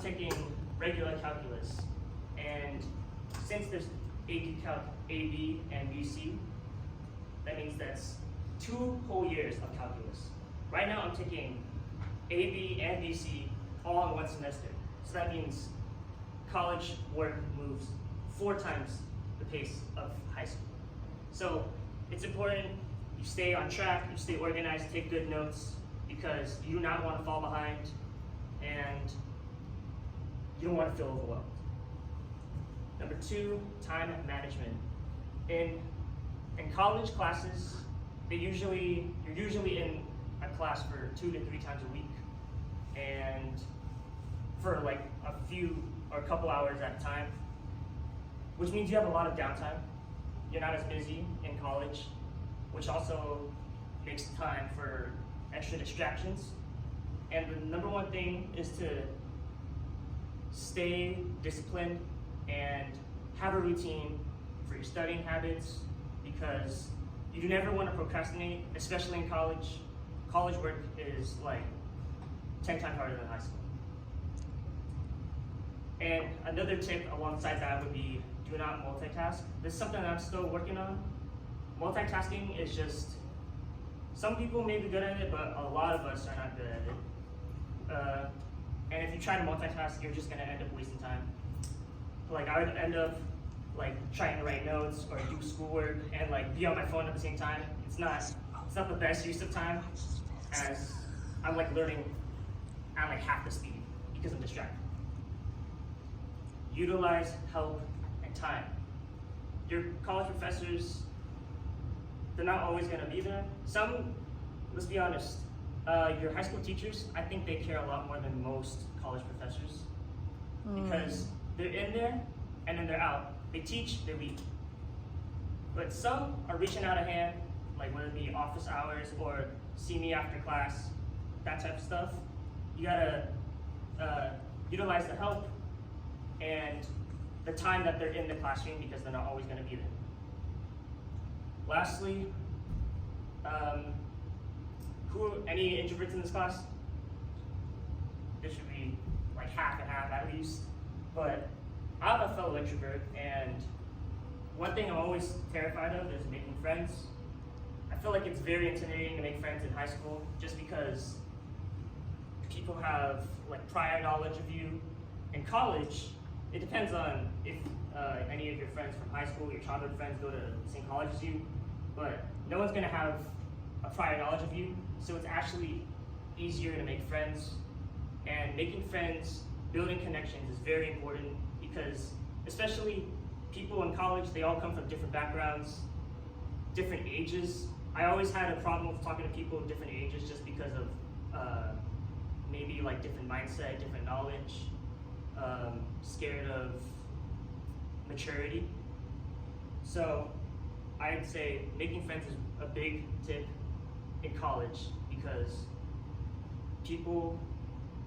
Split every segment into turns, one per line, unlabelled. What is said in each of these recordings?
taking regular calculus, and since there's AP Calc A, B, and BC, that means that's 2 whole years of calculus. Right now I'm taking A, B, and BC all in one semester. So that means college work moves 4 times the pace of high school. So it's important you stay on track, you stay organized, take good notes, because you do not want to fall behind and you don't want to feel overwhelmed. Number 2, time management. In college classes, you're usually in a class for 2 to 3 times a week, and for like a couple hours at a time, which means you have a lot of downtime. You're not as busy in college, which also makes time for extra distractions. And the number 1 thing is to stay disciplined and have a routine for your studying habits, because you do never want to procrastinate, especially in college. College work is like 10 times harder than high school. And another tip alongside that would be do not multitask. This is something that I'm still working on. Multitasking is just, some people may be good at it, but a lot of us are not good at it. And if you try to multitask, you're just gonna end up wasting time. Like I would end up like trying to write notes or do schoolwork and like be on my phone at the same time. It's not the best use of time, as I'm like learning at like half the speed because I'm distracted. Utilize help and time. Your college professors, they're not always gonna be there. Some, let's be honest, your high school teachers, I think they care a lot more than most college professors, because they're in there and then they're out. They teach, they leave. But some are reaching out a hand, like whether it be office hours or see me after class, that type of stuff. You gotta utilize the help and the time that they're in the classroom, because they're not always gonna be there. Lastly, any introverts in this class? There should be like half and half at least. But I'm a fellow introvert, and one thing I'm always terrified of is making friends. I feel like it's very intimidating to make friends in high school, just because people have like prior knowledge of you. In college, it depends on if any of your friends from high school, your childhood friends, go to the same college as you, but no one's gonna have a prior knowledge of you, so it's actually easier to make friends. And making friends, building connections is very important, because especially people in college, they all come from different backgrounds, different ages. I always had a problem with talking to people of different ages, just because of maybe like different mindset, different knowledge, scared of maturity. So I'd say making friends is a big tip in college, because people,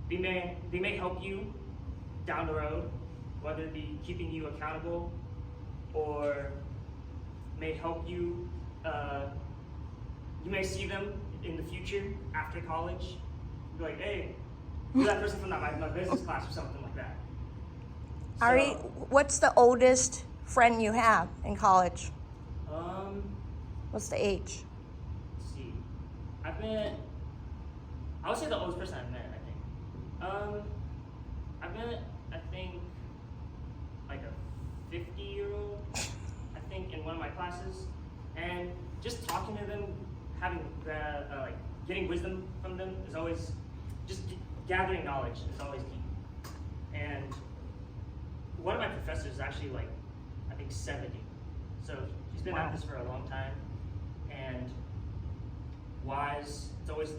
they may help you down the road, whether it be keeping you accountable or may help you. You may see them in the future after college, be like, hey, you're that person from my business class or something like that.
Ari, what's the oldest friend you have in college? What's the age?
Let's see. I would say the oldest person I've met, I've met, I think, like a 50-year-old, I think, in one of my classes. And just talking to them, having like getting wisdom from them is always, just gathering knowledge is always key. And one of my professors is actually like, I think 70. So she's been at this for a long time, and wise. It's always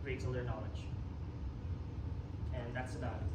great to learn knowledge. And that's about it.